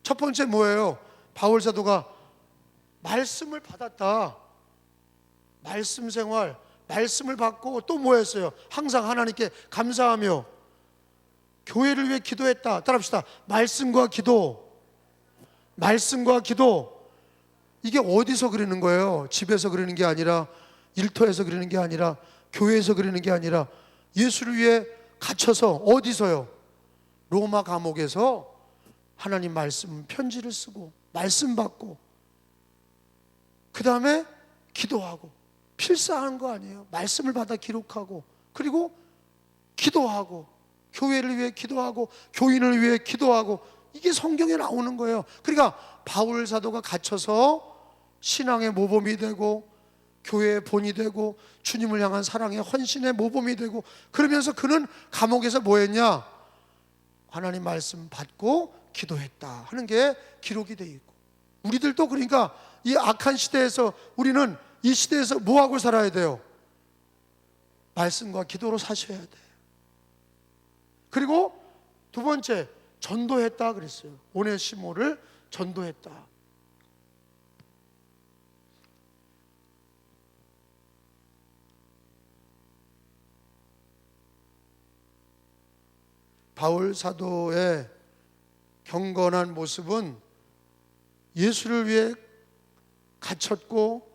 D: 첫 번째 뭐예요? 바울 사도가 말씀을 받았다. 말씀 생활, 말씀을 받고 또 뭐 했어요? 항상 하나님께 감사하며 교회를 위해 기도했다. 따라합시다. 말씀과 기도. 말씀과 기도. 이게 어디서 그러는 거예요? 집에서 그러는 게 아니라, 일터에서 그러는 게 아니라, 교회에서 그러는 게 아니라, 예수를 위해 갇혀서 어디서요? 로마 감옥에서 하나님 말씀 편지를 쓰고 말씀 받고, 그 다음에 기도하고, 필사하는 거 아니에요? 말씀을 받아 기록하고, 그리고 기도하고, 교회를 위해 기도하고, 교인을 위해 기도하고, 이게 성경에 나오는 거예요. 그러니까 바울 사도가 갇혀서 신앙의 모범이 되고, 교회의 본이 되고, 주님을 향한 사랑의 헌신의 모범이 되고, 그러면서 그는 감옥에서 뭐 했냐? 하나님 말씀 받고 기도했다 하는 게 기록이 돼 있고, 우리들도 그러니까 이 악한 시대에서 우리는 이 시대에서 뭐 하고 살아야 돼요? 말씀과 기도로 사셔야 돼. 그리고 두 번째, 전도했다 그랬어요. 오네시모를 전도했다. 바울 사도의 경건한 모습은 예수를 위해 갇혔고,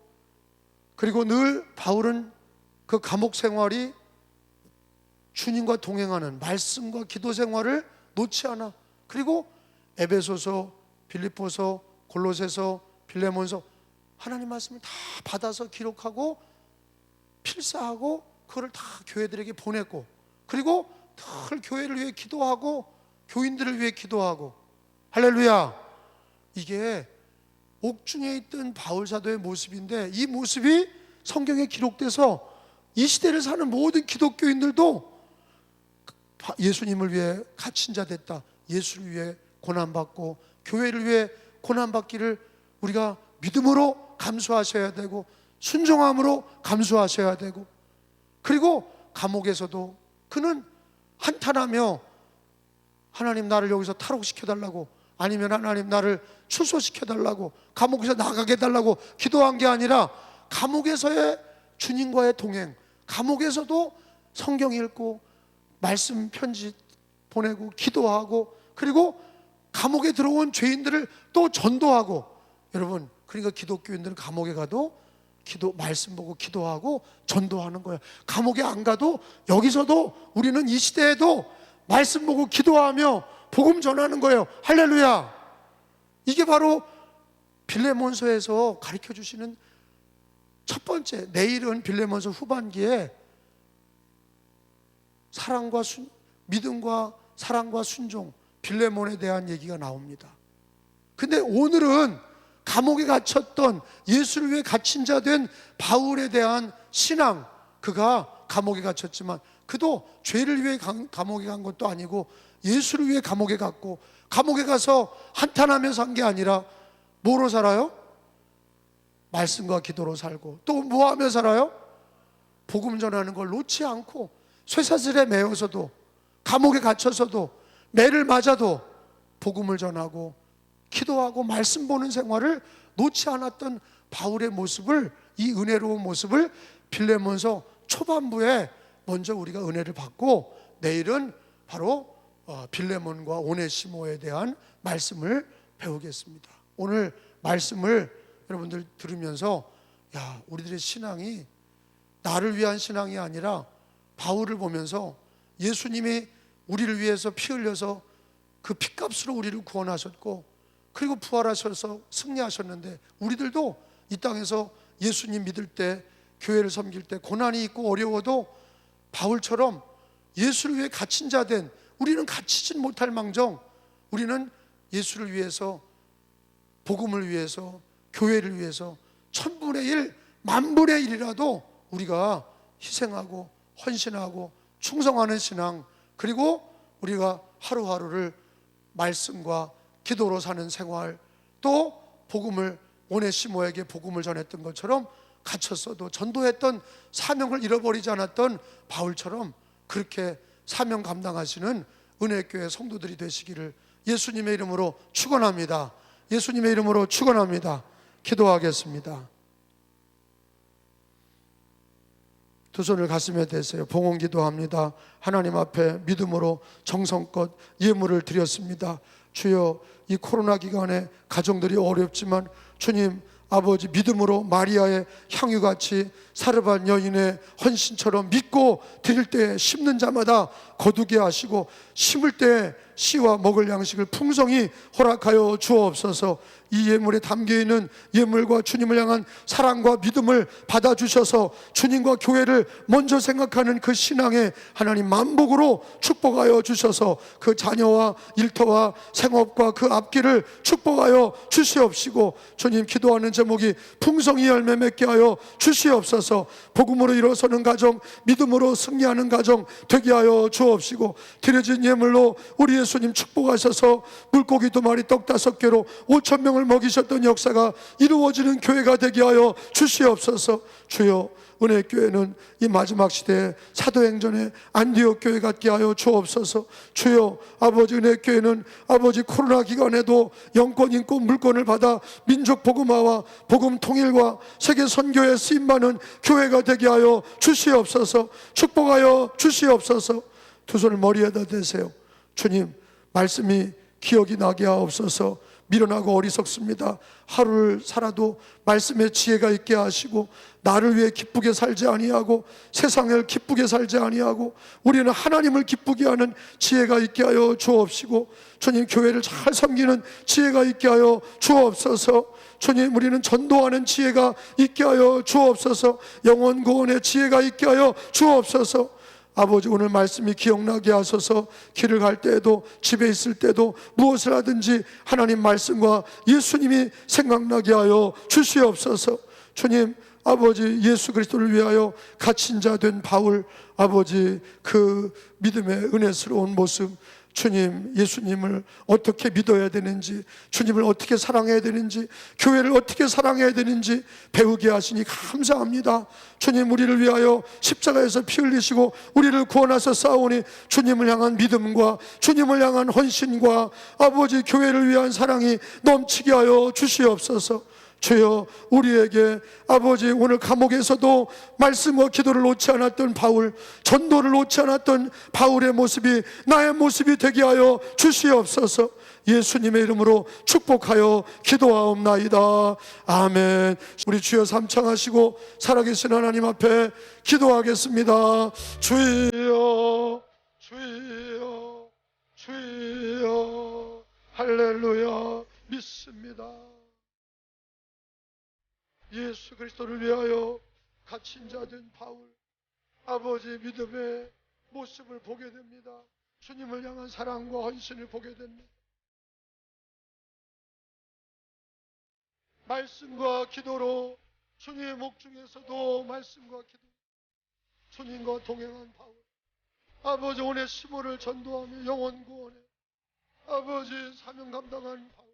D: 그리고 늘 바울은 그 감옥 생활이 주님과 동행하는 말씀과 기도 생활을 놓지 않아. 그리고 에베소서, 빌립보서, 골로새서, 빌레몬서 하나님 말씀을 다 받아서 기록하고 필사하고 그걸 다 교회들에게 보냈고, 그리고 늘 교회를 위해 기도하고 교인들을 위해 기도하고. 할렐루야. 이게 옥중에 있던 바울 사도의 모습인데, 이 모습이 성경에 기록돼서 이 시대를 사는 모든 기독교인들도 예수님을 위해 갇힌 자 됐다, 예수를 위해 고난받고 교회를 위해 고난받기를 우리가 믿음으로 감수하셔야 되고, 순종함으로 감수하셔야 되고, 그리고 감옥에서도 그는 한탄하며 하나님 나를 여기서 탈옥시켜달라고, 아니면 하나님 나를 출소시켜달라고, 감옥에서 나가게 해달라고 기도한 게 아니라, 감옥에서의 주님과의 동행, 감옥에서도 성경 읽고 말씀 편지 보내고 기도하고, 그리고 감옥에 들어온 죄인들을 또 전도하고. 여러분, 그러니까 기독교인들은 감옥에 가도 말씀 보고 기도하고 전도하는 거예요. 감옥에 안 가도 여기서도 우리는 이 시대에도 말씀 보고 기도하며 복음 전하는 거예요. 할렐루야. 이게 바로 빌레몬서에서 가르쳐 주시는 첫 번째, 내일은 빌레몬서 후반기에 믿음과 사랑과 순종, 빌레몬에 대한 얘기가 나옵니다. 근데 오늘은 감옥에 갇혔던, 예수를 위해 갇힌 자 된 바울에 대한 신앙, 그가 감옥에 갇혔지만 그도 죄를 위해 감옥에 간 것도 아니고 예수를 위해 감옥에 갔고, 감옥에 가서 한탄하며 산 게 아니라 뭐로 살아요? 말씀과 기도로 살고, 또 뭐 하며 살아요? 복음 전하는 걸 놓지 않고, 쇠사슬에 매여서도, 감옥에 갇혀서도, 매를 맞아도 복음을 전하고 기도하고 말씀 보는 생활을 놓지 않았던 바울의 모습을, 이 은혜로운 모습을 빌레몬서 초반부에 먼저 우리가 은혜를 받고 내일은 바로 빌레몬과 오네시모에 대한 말씀을 배우겠습니다. 오늘 말씀을 여러분들 들으면서 야, 우리들의 신앙이 나를 위한 신앙이 아니라 바울을 보면서 예수님이 우리를 위해서 피 흘려서 그 피값으로 우리를 구원하셨고 그리고 부활하셔서 승리하셨는데 우리들도 이 땅에서 예수님 믿을 때 교회를 섬길 때 고난이 있고 어려워도 바울처럼 예수를 위해 갇힌 자 된 우리는 갇히진 못할 망정 우리는 예수를 위해서 복음을 위해서 교회를 위해서 1000분의 1, 10,000분의 1이라도 우리가 희생하고 헌신하고 충성하는 신앙 그리고 우리가 하루하루를 말씀과 기도로 사는 생활 또 복음을 오네시모에게 복음을 전했던 것처럼 갇혔어도 전도했던 사명을 잃어버리지 않았던 바울처럼 그렇게 사명 감당하시는 은혜교회 성도들이 되시기를 예수님의 이름으로 축원합니다. 예수님의 이름으로 축원합니다. 기도하겠습니다. 두 손을 가슴에 대세요. 봉헌 기도합니다. 하나님 앞에 믿음으로 정성껏 예물을 드렸습니다. 주여, 이 코로나 기간에 가정들이 어렵지만 주님 아버지 믿음으로 마리아의 향유같이 사르반 여인의 헌신처럼 믿고 드릴 때 심는 자마다 거두게 하시고 심을 때 씨와 먹을 양식을 풍성히 허락하여 주옵소서. 이 예물에 담겨있는 예물과 주님을 향한 사랑과 믿음을 받아주셔서 주님과 교회를 먼저 생각하는 그 신앙에 하나님 만복으로 축복하여 주셔서 그 자녀와 일터와 생업과 그 앞길을 축복하여 주시옵시고 주님 기도하는 제목이 풍성히 열매 맺게 하여 주시옵소서. 복음으로 일어서는 가정 믿음으로 승리하는 가정 되게 하여 주옵시고 드려진 예물로 우리 예수님 축복하셔서 물고기 2마리 떡 5개로 5,000명을 먹이셨던 역사가 이루어지는 교회가 되게 하여 주시옵소서. 주여, 은혜교회는 이 마지막 시대에 사도행전의 안디옥 교회 같게 하여 주옵소서. 주여, 아버지 은혜교회는 아버지 코로나 기간에도 영권 인고 물권을 받아 민족 복음화와 복음 통일과 세계 선교에 쓰임받는 교회가 되게 하여 주시옵소서. 축복하여 주시옵소서. 두 손을 머리에다 대세요. 주님, 말씀이 기억이 나게 하옵소서. 미련하고 어리석습니다. 하루를 살아도 말씀의 지혜가 있게 하시고 나를 위해 기쁘게 살지 아니하고 세상을 기쁘게 살지 아니하고 우리는 하나님을 기쁘게 하는 지혜가 있게 하여 주옵시고 주님 교회를 잘 섬기는 지혜가 있게 하여 주옵소서. 주님 우리는 전도하는 지혜가 있게 하여 주옵소서. 영혼 구원의 지혜가 있게 하여 주옵소서. 아버지 오늘 말씀이 기억나게 하소서. 길을 갈 때에도 집에 있을 때도 무엇을 하든지 하나님 말씀과 예수님이 생각나게 하여 주시옵소서. 주님 아버지 예수 그리스도를 위하여 갇힌 자 된 바울 아버지 그 믿음의 은혜스러운 모습 주님 예수님을 어떻게 믿어야 되는지 주님을 어떻게 사랑해야 되는지 교회를 어떻게 사랑해야 되는지 배우게 하시니 감사합니다. 주님 우리를 위하여 십자가에서 피 흘리시고 우리를 구원하셔 싸우니 주님을 향한 믿음과 주님을 향한 헌신과 아버지 교회를 위한 사랑이 넘치게 하여 주시옵소서. 주여 우리에게 아버지 오늘 감옥에서도 말씀과 기도를 놓지 않았던 바울 전도를 놓지 않았던 바울의 모습이 나의 모습이 되게 하여 주시옵소서. 예수님의 이름으로 축복하여 기도하옵나이다. 아멘. 우리 주여 삼창하시고 살아계신 하나님 앞에 기도하겠습니다. 주여 주여 주여 할렐루야. 믿습니다. 예수 그리스도를 위하여 갇힌 자 된 바울 아버지 믿음의 모습을 보게 됩니다. 주님을 향한 사랑과 헌신을 보게 됩니다. 말씀과 기도로 주님의 목 중에서도 말씀과 기도 주님과 동행한 바울 아버지 오네시모를 전도하며 영혼 구원에 아버지 사명 감당한 바울